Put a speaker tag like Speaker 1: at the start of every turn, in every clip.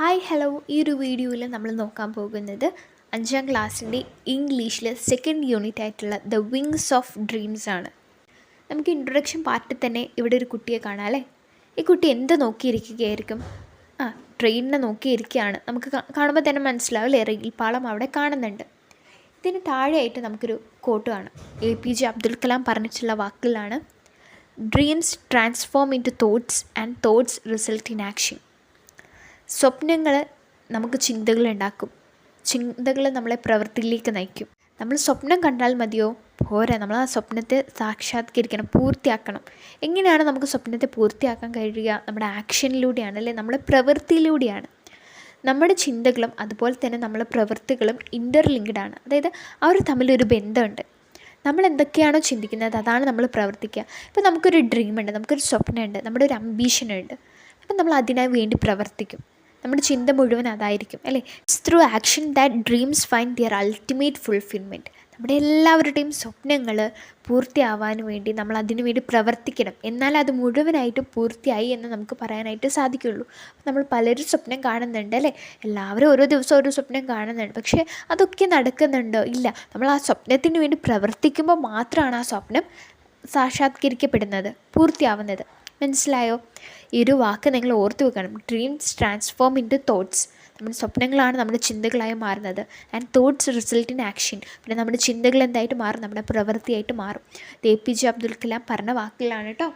Speaker 1: Hi hello, ഈ ഒരു വീഡിയോയിൽ നമ്മൾ നോക്കാൻ പോകുന്നത് 5ാം ക്ലാസ്സിൻ്റെ ഇംഗ്ലീഷിലെ സെക്കൻഡ് യൂണിറ്റ് ആയിട്ടുള്ള ദ വിങ്സ് ഓഫ് ഡ്രീംസ് ആണ്. നമുക്ക് ഇൻട്രൊഡക്ഷൻ പാർട്ടിൽ തന്നെ ഇവിടെ ഒരു കുട്ടിയെ കാണാം അല്ലേ. ഈ കുട്ടി എന്ത് നോക്കിയിരിക്കുകയായിരിക്കും? ട്രെയിനിനെ നോക്കിയിരിക്കുകയാണ്. നമുക്ക് കാണുമ്പോൾ തന്നെ മനസ്സിലാവില്ലേ, റെയിൽ പാളം അവിടെ കാണുന്നുണ്ട്. ഇതിന് താഴെയായിട്ട് നമുക്കൊരു കോട്ട് കാണാം. APJ അബ്ദുൽ കലാം പറഞ്ഞിട്ടുള്ള വാക്കുകളാണ്: dreams transform into thoughts and thoughts result in action. സ്വപ്നങ്ങൾ നമുക്ക് ചിന്തകളുണ്ടാക്കും, ചിന്തകൾ നമ്മളെ പ്രവൃത്തിയിലേക്ക് നയിക്കും. നമ്മൾ സ്വപ്നം കണ്ടാൽ മതിയോ? പോരാ, നമ്മൾ ആ സ്വപ്നത്തെ സാക്ഷാത്കരിക്കണം, പൂർത്തിയാക്കണം. എങ്ങനെയാണ് നമുക്ക് സ്വപ്നത്തെ പൂർത്തിയാക്കാൻ കഴിയുക? നമ്മുടെ ആക്ഷനിലൂടെയാണ്, അല്ലേ, നമ്മുടെ പ്രവൃത്തിയിലൂടെയാണ്. നമ്മുടെ ചിന്തകളും അതുപോലെ തന്നെ നമ്മുടെ പ്രവൃത്തികളും ഇൻ്റർലിങ്ക്ഡാണ്. അതായത് അവർ തമ്മിലൊരു ബന്ധമുണ്ട്. നമ്മൾ എന്തൊക്കെയാണോ ചിന്തിക്കുന്നത് അതാണ് നമ്മൾ പ്രവർത്തിക്കുക. ഇപ്പോൾ നമുക്കൊരു ഡ്രീമുണ്ട്, നമുക്കൊരു സ്വപ്നമുണ്ട്, നമ്മുടെ ഒരു അംബീഷനുണ്ട്. അപ്പം നമ്മൾ അതിനായി വേണ്ടി പ്രവർത്തിക്കും. നമ്മുടെ ചിന്ത മുഴുവൻ അതായിരിക്കും, അല്ലേ. It's through action that dreams find their ultimate fulfilment. നമ്മുടെ എല്ലാവരുടെയും സ്വപ്നങ്ങൾ പൂർത്തിയാവാൻ വേണ്ടി നമ്മൾ അതിനു വേണ്ടി പ്രവർത്തിക്കണം. എന്നാൽ അത് മുഴുവനായിട്ട് പൂർത്തിയായി എന്ന് നമുക്ക് പറയാനായിട്ട് സാധിക്കുള്ളൂ. നമ്മൾ പലരും സ്വപ്നം കാണുന്നുണ്ട്, അല്ലേ. എല്ലാവരും ഓരോ ദിവസം ഓരോ സ്വപ്നം കാണുന്നുണ്ട്. പക്ഷേ അതൊക്കെ നടക്കുന്നുണ്ടോ? ഇല്ല. നമ്മൾ ആ സ്വപ്നത്തിന് വേണ്ടി പ്രവർത്തിക്കുമ്പോൾ മാത്രമാണ് ആ സ്വപ്നം സാക്ഷാത്കരിക്കപ്പെടുന്നത്, പൂർത്തിയാവുന്നത്. മനസ്സിലായോ? ഈ ഒരു വാക്ക് നിങ്ങൾ ഓർത്ത് വെക്കണം. Dreams transform into thoughts. നമ്മുടെ സ്വപ്നങ്ങളാണ് നമ്മുടെ ചിന്തകളായി മാറുന്നത്. And thoughts result in action. പിന്നെ നമ്മുടെ ചിന്തകൾ എന്തായിട്ട് മാറും? നമ്മുടെ പ്രവൃത്തിയായിട്ട് മാറും. APJ അബ്ദുൽ കലാം പറഞ്ഞ വാക്കുകളാണ് കേട്ടോ.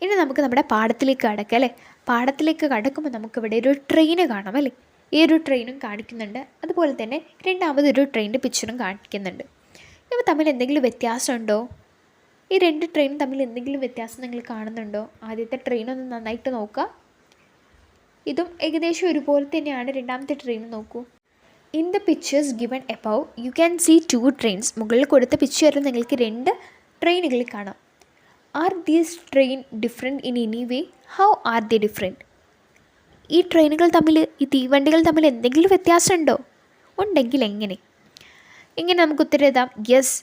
Speaker 1: ഇനി നമുക്ക് നമ്മുടെ പാഠത്തിലേക്ക് കടക്കാം, അല്ലേ. പാഠത്തിലേക്ക് കടക്കുമ്പോൾ നമുക്കിവിടെ ഒരു ട്രെയിന് കാണാം, അല്ലേ. ഈ ഒരു ട്രെയിനും കാണിക്കുന്നുണ്ട്. അതുപോലെ തന്നെ രണ്ടാമതൊരു ട്രെയിനിൻ്റെ പിക്ചറും കാണിക്കുന്നുണ്ട്. ഇവ തമ്മിൽ എന്തെങ്കിലും വ്യത്യാസമുണ്ടോ? ഈ രണ്ട് ട്രെയിനും തമ്മിൽ എന്തെങ്കിലും വ്യത്യാസം നിങ്ങൾ കാണുന്നുണ്ടോ? ആദ്യത്തെ ട്രെയിനൊന്ന് നന്നായിട്ട് നോക്കുക. ഇതും ഏകദേശം ഒരുപോലെ തന്നെയാണ്. രണ്ടാമത്തെ ട്രെയിൻ നോക്കൂ. In the pictures given above you can see 2 trains. മുകളിൽ കൊടുത്ത പിക്ചറിൽ നിങ്ങൾക്ക് 2 ട്രെയിനുകൾ കാണാം. Are these train different in any way? How are they different? ഈ ട്രെയിനുകൾ തമ്മിൽ, ഈ തീവണ്ടികൾ തമ്മിൽ എന്തെങ്കിലും വ്യത്യാസമുണ്ടോ? ഉണ്ടെങ്കിൽ എങ്ങനെ? ഇങ്ങനെ നമുക്ക് ഉത്തരം എഴുതാം. Yes,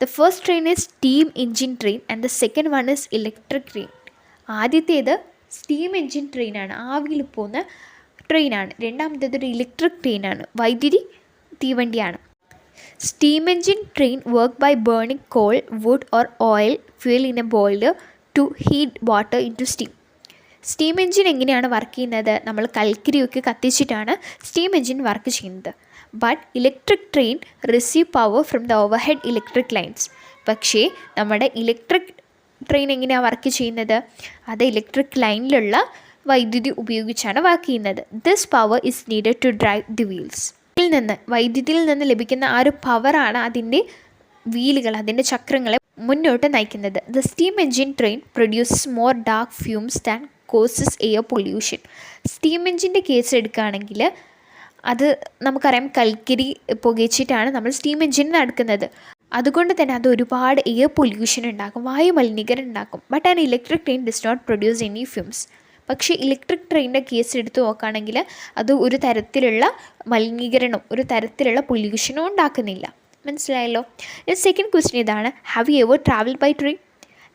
Speaker 1: the first train is steam engine train and the second one is electric train. ആദ്യത്തേത് സ്റ്റീം എൻജിൻ ട്രെയിനാണ്, ആവിയിൽ പോകുന്ന ട്രെയിനാണ്. രണ്ടാമത്തേത് ഒരു ഇലക്ട്രിക് ട്രെയിനാണ്, വൈദ്യുതി തീവണ്ടിയാണ്. Steam engine train work by burning coal, wood or oil fuel in a boiler to heat water into steam. Steam engine എങ്ങനെയാണ് വർക്ക് ചെയ്യുന്നത്? നമ്മൾ കൽക്കരിയൊക്കെ കത്തിച്ചിട്ടാണ് സ്റ്റീം എൻജിൻ വർക്ക് ചെയ്യുന്നത്. But electric train receive power from the overhead electric lines. പക്ഷേ നമ്മുടെ electric train എങ്ങനെയാണ് work ചെയ്യുന്നത്? അത് ഇലക്ട്രിക് ലൈനിലുള്ള വൈദ്യുതി ഉപയോഗിച്ചാണ് വർക്ക് ചെയ്യുന്നത്. This power is needed to drive the wheels. വൈദ്യുതിയിൽ നിന്ന് ലഭിക്കുന്ന ആ ഒരു പവറാണ് അതിൻ്റെ വീലുകൾ, അതിൻ്റെ ചക്രങ്ങളെ മുന്നോട്ട് നയിക്കുന്നത്. The steam engine train produces more dark fumes than causes air pollution. Steam എൻജിൻ്റെ കേസ് എടുക്കുകയാണെങ്കിൽ അത് നമുക്കറിയാം, കൽക്കരി പുകച്ചിട്ടാണ് നമ്മൾ സ്റ്റീം എൻജിൻ നടക്കുന്നത്. അതുകൊണ്ട് തന്നെ അത് ഒരുപാട് എയർ പൊല്യൂഷൻ ഉണ്ടാക്കും, വായു മലിനീകരണം ഉണ്ടാക്കും. But an electric train does not produce any fumes. പക്ഷേ ഇലക്ട്രിക് ട്രെയിനിൻ്റെ കേസ് എടുത്ത് നോക്കുകയാണെങ്കിൽ അത് ഒരു തരത്തിലുള്ള മലിനീകരണം, ഒരു തരത്തിലുള്ള പൊല്യൂഷനും ഉണ്ടാക്കുന്നില്ല. മനസ്സിലായല്ലോ? സെക്കൻഡ് ക്വസ്റ്റ്യൻ ഇതാണ്: have you ever travel by train?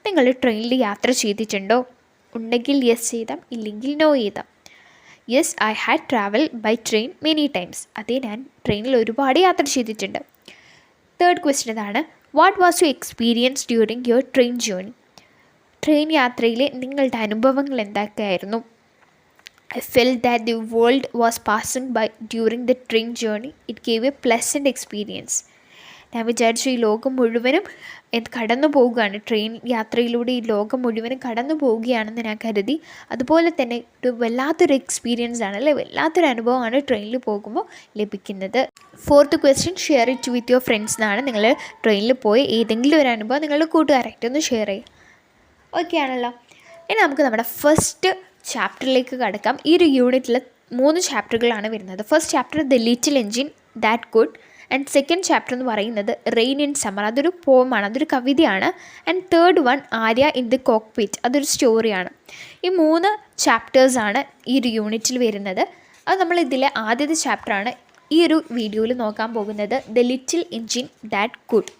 Speaker 1: നിങ്ങൾ ട്രെയിനിൽ യാത്ര ചെയ്തിട്ടുണ്ടോ? ഉണ്ടെങ്കിൽ യെസ് ചെയ്താം, ഇല്ലെങ്കിൽ നോ ചെയ്താം. Yes, I had travel by train many times. അതേ, ഞാൻ ട്രെയിനിൽ ഒരുപാട് യാത്ര ചെയ്തിട്ടുണ്ട്. തേർഡ് ക്വസ്റ്റ്യൻ ഇതാണ്: what was you experience during your train journey? Train യാത്രയിലെ നിങ്ങളുടെ അനുഭവങ്ങൾ എന്തൊക്കെയായിരുന്നു? I felt that the world was passing by during the train journey. It gave a pleasant experience. ഞാൻ വിചാരിച്ചു ഈ ലോകം മുഴുവനും കടന്നു പോവുകയാണ്, ട്രെയിൻ യാത്രയിലൂടെ ഈ ലോകം മുഴുവനും കടന്നു പോവുകയാണെന്ന് ഞാൻ കരുതി. അതുപോലെ തന്നെ ഒരു വല്ലാത്തൊരു എക്സ്പീരിയൻസ് ആണ്, അല്ലേ, വല്ലാത്തൊരു അനുഭവമാണ് ട്രെയിനിൽ പോകുമ്പോൾ ലഭിക്കുന്നത്. Fourth question: share it with your friends എന്നാണ്. നിങ്ങൾ ട്രെയിനിൽ പോയി ഏതെങ്കിലും ഒരു അനുഭവം നിങ്ങളുടെ കൂട്ടുകാരായിട്ടൊന്ന് ഷെയർ ചെയ്യുക. ഓക്കെ ആണല്ലോ. ഇനി നമുക്ക് നമ്മുടെ ഫസ്റ്റ് ചാപ്റ്ററിലേക്ക് കടക്കാം. ഈ ഒരു യൂണിറ്റിൽ 3 ചാപ്റ്ററുകളാണ് വരുന്നത്. First chapter the little engine that could. And second chapter എന്ന് പറയുന്നത് റെയിൻ ഇൻ സമ്മർ, അതൊരു പോമാണ്, അതൊരു കവിതയാണ്. And third one Arya in the cockpit, അതൊരു സ്റ്റോറിയാണ്. ഈ 3 ചാപ്റ്റേഴ്സാണ് ഈ ഒരു യൂണിറ്റിൽ വരുന്നത്. അത് നമ്മൾ ഇതിലെ ആദ്യത്തെ ചാപ്റ്ററാണ് ഈ ഒരു വീഡിയോയിൽ നോക്കാൻ പോകുന്നത്, the little engine that could.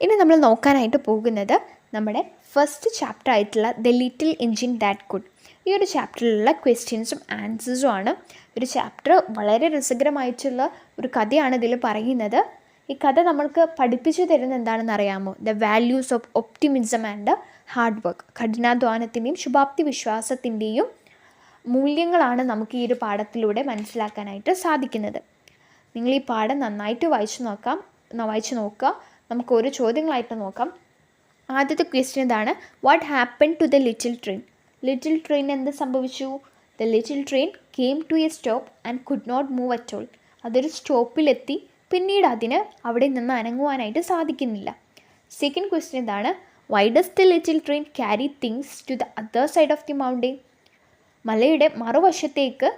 Speaker 1: ഇനി നമ്മൾ നോക്കാനായിട്ട് പോകുന്നത് നമ്മുടെ ഫസ്റ്റ് ചാപ്റ്റർ ആയിട്ടുള്ള the little engine that could. ഈ ഒരു ചാപ്റ്ററിലുള്ള ക്വസ്റ്റ്യൻസും ആൻസേഴ്സും ആണ്. ഒരു ചാപ്റ്റർ വളരെ രസകരമായിട്ടുള്ള ഒരു കഥയാണ് ഇതിൽ പറയുന്നത്. ഈ കഥ നമ്മൾക്ക് പഠിപ്പിച്ചു തരുന്ന എന്താണെന്ന് അറിയാമോ? The values of optimism and hard work. കഠിനാധ്വാനത്തിൻ്റെയും ശുഭാപ്തി വിശ്വാസത്തിൻ്റെയും മൂല്യങ്ങളാണ് നമുക്ക് ഈ ഒരു പാഠത്തിലൂടെ മനസ്സിലാക്കാനായിട്ട് സാധിക്കുന്നത്. നിങ്ങൾ ഈ പാഠം നന്നായിട്ട് വായിച്ചു നോക്കുക. നമുക്ക് ഓരോ ചോദ്യങ്ങളായിട്ട് നോക്കാം. ആദ്യത്തെ ക്വസ്റ്റ്യൻ ഇതാണ്: what happen to the little train? Little train എന്ത് സംഭവിച്ചു? The little train came to a stop and could not move at all. അതൊരു സ്റ്റോപ്പിലെത്തി, പിന്നീട് അതിന് അവിടെ നിന്ന് അനങ്ങുവാനായിട്ട് സാധിക്കുന്നില്ല. സെക്കൻഡ് ക്വസ്റ്റ്യൻ ഇതാണ്: why does the little train carry things to the other side of the mountain? മലയുടെ മറുവശത്തേക്ക്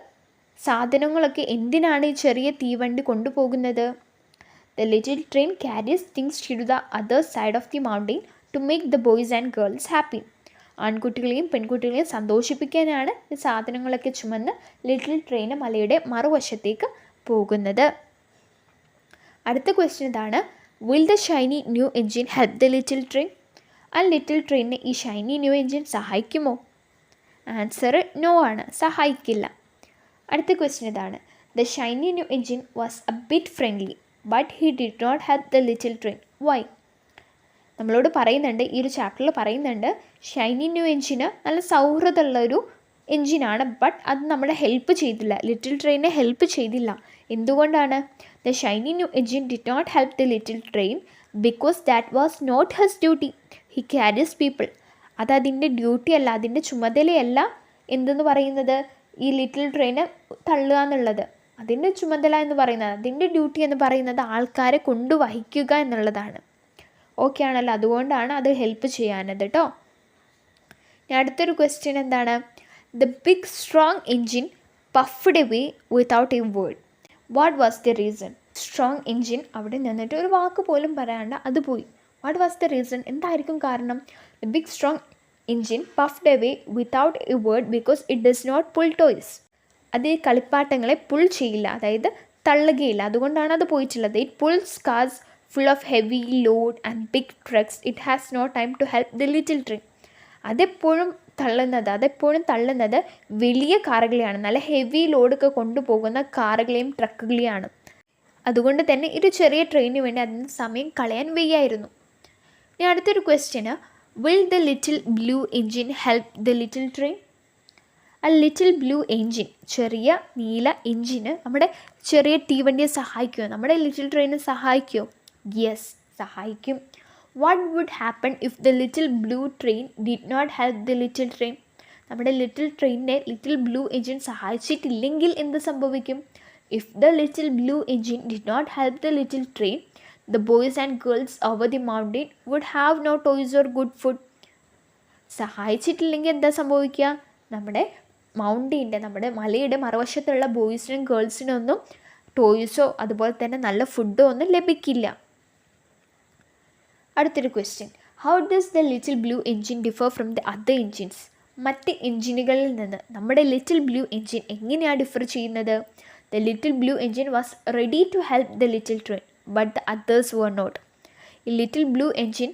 Speaker 1: സാധനങ്ങളൊക്കെ എന്തിനാണ് ഈ ചെറിയ തീവണ്ടി കൊണ്ടുപോകുന്നത്? The little train carries things to the other side of the mountain to make the boys and girls happy. ആൺകുട്ടികളെയും പെൺകുട്ടികളെയും സന്തോഷിപ്പിക്കാനാണ് ഈ സാധനങ്ങളൊക്കെ ചുമന്ന് ലിറ്റിൽ ട്രെയിൻ മലയുടെ മറുവശത്തേക്ക് പോകുന്നത്. അടുത്ത ക്വസ്റ്റ്യൻ ഇതാണ്: will the shiny new engine help the little train? ആ ലിറ്റിൽ ട്രെയിനിനെ ഈ ഷൈനി ന്യൂ എൻജിൻ സഹായിക്കുമോ? ആൻസർ നോ ആണ്, സഹായിക്കില്ല. അടുത്ത ക്വസ്റ്റ്യൻ ഇതാണ്: the shiny new engine was a bit friendly but he did not help the little train. Why? നമ്മളോട് പറയുന്നുണ്ട്, ഈ ഒരു ചാപ്റ്ററിൽ പറയുന്നുണ്ട്, ഷൈനി ന്യൂ എൻജിന് നല്ല സൗഹൃദമുള്ളൊരു എൻജിനാണ്, ബട്ട് അത് നമ്മളെ ഹെൽപ്പ് ചെയ്തില്ല, ലിറ്റിൽ ട്രെയിനെ ഹെൽപ്പ് ചെയ്തില്ല. എന്തുകൊണ്ടാണ്? The shiny new engine did not help the little train because that was not his duty. He carries people. അതതിൻ്റെ ഡ്യൂട്ടി അല്ല, അതിൻ്റെ ചുമതലയല്ല എന്തെന്ന് പറയുന്നത്, ഈ ലിറ്റിൽ ട്രെയിനെ തള്ളുക എന്നുള്ളത്. അതിൻ്റെ ചുമതല എന്ന് പറയുന്നത്, അതിൻ്റെ ഡ്യൂട്ടി എന്ന് പറയുന്നത് ആൾക്കാരെ കൊണ്ടുവഹിക്കുക എന്നുള്ളതാണ്. ഓക്കെ ആണല്ലോ, അതുകൊണ്ടാണ് അത് ഹെൽപ്പ് ചെയ്യാനത് കേട്ടോ. അടുത്തൊരു ക്വസ്റ്റ്യൻ എന്താണ്? The big strong engine puffed away without a word. What was the reason? Strong engine അവിടെ നിന്നിട്ട് ഒരു വാക്ക് പോലും പറയാണ്ട് അത് പോയി. What was the reason? എന്തായിരിക്കും കാരണം? The big strong engine puffed away without a word because it does not pull toys. അത് ഈ കളിപ്പാട്ടങ്ങളെ പുൾ ചെയ്യില്ല, അതായത് തള്ളുകയില്ല, അതുകൊണ്ടാണ് അത് പോയിട്ടുള്ളത്. It pulls cars full of heavy load and big trucks. It has no time to help the little train. അതെപ്പോഴും തള്ളുന്നത് വലിയ കാറുകളെയാണ്, നല്ല ഹെവി ലോഡൊക്കെ കൊണ്ടുപോകുന്ന കാറുകളെയും ട്രക്കുകളെയാണ്. അതുകൊണ്ട് തന്നെ ഒരു ചെറിയ ട്രെയിനിന് വേണ്ടി അതിന് സമയം കളയാൻ വയ്യായിരുന്നു. ഇനി അടുത്തൊരു question: will the little blue engine help the little train? ആ ലിറ്റിൽ ബ്ലൂ എൻജിൻ, ചെറിയ നീല എൻജിന് നമ്മുടെ ചെറിയ തീവണ്ടിയെ സഹായിക്കുമോ? നമ്മുടെ ലിറ്റിൽ ട്രെയിനെ സഹായിക്കുമോ? യെസ്, സഹായിക്കും. What would happen if the little blue train did not help the little train? നമ്മുടെ ലിറ്റിൽ ട്രെയിനിനെ ലിറ്റിൽ ബ്ലൂ എൻജിൻ സഹായിച്ചിട്ടില്ലെങ്കിൽ എന്ത് സംഭവിക്കും? If the little blue engine did not help the little train, the boys and girls over the mountain would have no toys or good food. സഹായിച്ചിട്ടില്ലെങ്കിൽ എന്താ സംഭവിക്കുക? നമ്മുടെ മലയുടെ മറുവശത്തുള്ള ബോയ്സിനും ഗേൾസിനും ഒന്നും ടോയ്സോ അതുപോലെ തന്നെ നല്ല ഫുഡോ ഒന്നും ലഭിക്കില്ല. അടുത്തൊരു question: how does the little blue engine differ from the other engines? മറ്റ് എൻജിനുകളിൽ നിന്ന് നമ്മുടെ ലിറ്റിൽ ബ്ലൂ എൻജിൻ എങ്ങനെയാണ് ഡിഫർ ചെയ്യുന്നത്? The little blue engine was ready to help the little train but the others were not. ഈ little blue engine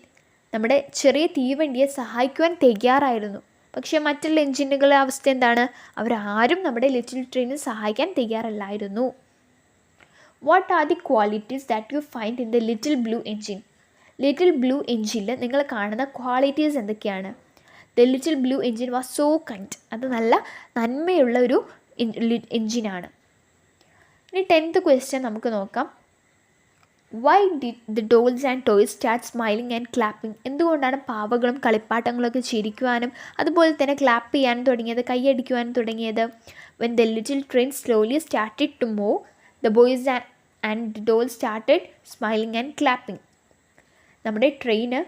Speaker 1: നമ്മുടെ ചെറിയ തീവണ്ടിയെ സഹായിക്കുവാൻ തയ്യാറായിരുന്നു, പക്ഷേ മറ്റുള്ള എൻജിനുകളുടെ അവസ്ഥ എന്താണ്? അവരാരും നമ്മുടെ ലിറ്റിൽ ട്രെയിനെ സഹായിക്കാൻ തയ്യാറല്ലായിരുന്നു. What are the qualities that you find in the little blue engine? Little blue എൻജിനിൽ നിങ്ങൾ കാണുന്ന ക്വാളിറ്റീസ് എന്തൊക്കെയാണ്? The little blue engine was so kind. അത് നല്ല നന്മയുള്ള ഒരു എൻജിനാണ്. ഇനി 10th ക്വസ്റ്റ്യൻ നമുക്ക് നോക്കാം. Why did the dolls and toys start smiling and clapping? എന്തുകൊണ്ടാണ് പാവകളും കളിപ്പാട്ടങ്ങളൊക്കെ ചിരിക്കുവാനും അതുപോലെ തന്നെ ക്ലാപ്പ് ചെയ്യാനും തുടങ്ങിയത്, കൈയടിക്കുവാനും തുടങ്ങിയത്? When the little train slowly started to move, the boys and dolls started smiling and clapping. നമ്മുടെ ട്രെയിന്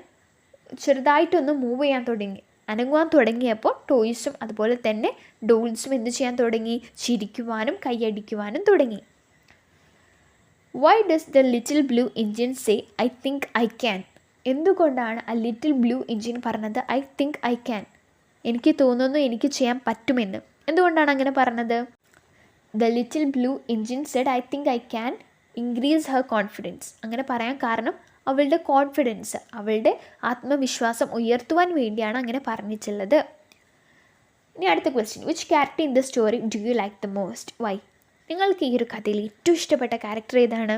Speaker 1: ചെറുതായിട്ടൊന്ന് മൂവ് ചെയ്യാൻ തുടങ്ങി, അനങ്ങുവാൻ തുടങ്ങിയപ്പോൾ ടോയ്സും അതുപോലെ തന്നെ ഡോൾസും എന്ത് ചെയ്യാൻ തുടങ്ങി? ചിരിക്കുവാനും കൈയടിക്കുവാനും തുടങ്ങി. Why does the little blue engine say I think I can? എന്തുകൊണ്ടാണ് ആ ലിറ്റിൽ ബ്ലൂ എൻജിൻ പറഞ്ഞത് ഐ തിങ്ക് ഐ ക്യാൻ? എനിക്ക് തോന്നുന്നു എനിക്ക് ചെയ്യാൻ പറ്റുമെന്ന്. എന്തുകൊണ്ടാണ് അങ്ങനെ പറഞ്ഞത്? The little blue engine said I think I can increase her confidence. അങ്ങനെ പറയാൻ കാരണം അവളുടെ കോൺഫിഡൻസ്, അവളുടെ ആത്മവിശ്വാസം ഉയർത്തുവാൻ വേണ്ടിയാണ് അങ്ങനെ പറഞ്ഞിട്ടുള്ളത്. ഇനി അടുത്ത question, which character in the story do you like the most, why? നിങ്ങൾക്ക് ഈ ഒരു കഥയിൽ ഏറ്റവും ഇഷ്ടപ്പെട്ട ക്യാരക്ടർ ഏതാണ്?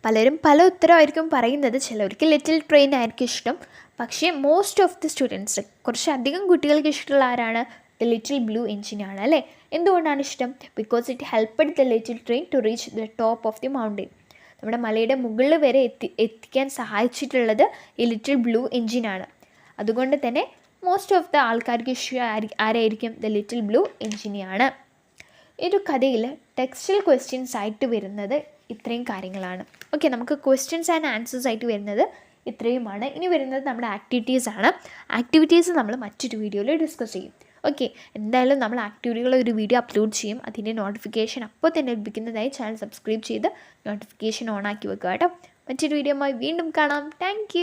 Speaker 1: പലരും പല ഉത്തരമായിരിക്കും പറയുന്നത്. ചിലവർക്ക് ലിറ്റിൽ ട്രെയിൻ ആയിരിക്കും ഇഷ്ടം. പക്ഷേ മോസ്റ്റ് ഓഫ് ദി സ്റ്റുഡൻസ്, കുറച്ചധികം കുട്ടികൾക്ക് ഇഷ്ടമുള്ള ആരാണ്? ദ ലിറ്റിൽ ബ്ലൂ എഞ്ചിനാണ് അല്ലേ? എന്തുകൊണ്ടാണ് ഇഷ്ടം? Because it helped the little train to reach the top of the mountain. നമ്മുടെ മലയുടെ മുകളിൽ വരെ എത്തിക്കാൻ സഹായിച്ചിട്ടുള്ളത് ഈ ലിറ്റിൽ ബ്ലൂ എഞ്ചിനാണ്. അതുകൊണ്ട് തന്നെ മോസ്റ്റ് ഓഫ് ദ ആൾക്കാർക്ക് ഇഷ്ടം ആരായിരിക്കും? ദ ലിറ്റിൽ ബ്ലൂ എഞ്ചിനെയാണ്. ഈ ഒരു കഥയിൽ ടെക്സ്റ്റൽ ക്വസ്റ്റ്യൻസ് ആയിട്ട് വരുന്നത് ഇത്രയും കാര്യങ്ങളാണ്. ഓക്കെ, നമുക്ക് ക്വസ്റ്റ്യൻസ് ആൻഡ് ആൻസേഴ്സ് ആയിട്ട് വരുന്നത് ഇത്രയുമാണ്. ഇനി വരുന്നത് നമ്മുടെ ആക്ടിവിറ്റീസാണ്. ആക്ടിവിറ്റീസ് നമ്മൾ മറ്റൊരു വീഡിയോയിൽ ഡിസ്കസ് ചെയ്യും. ഓക്കെ, എന്തായാലും നമ്മൾ ആക്ടിവിറ്റികൾ ഒരു വീഡിയോ അപ്ലോഡ് ചെയ്യും. അതിൻ്റെ നോട്ടിഫിക്കേഷൻ അപ്പോൾ തന്നെ ലഭിക്കുന്നതായി ചാനൽ സബ്സ്ക്രൈബ് ചെയ്ത് നോട്ടിഫിക്കേഷൻ ഓൺ ആക്കി വെക്കുക കേട്ടോ. മറ്റൊരു വീഡിയോയുമായി വീണ്ടും കാണാം. താങ്ക്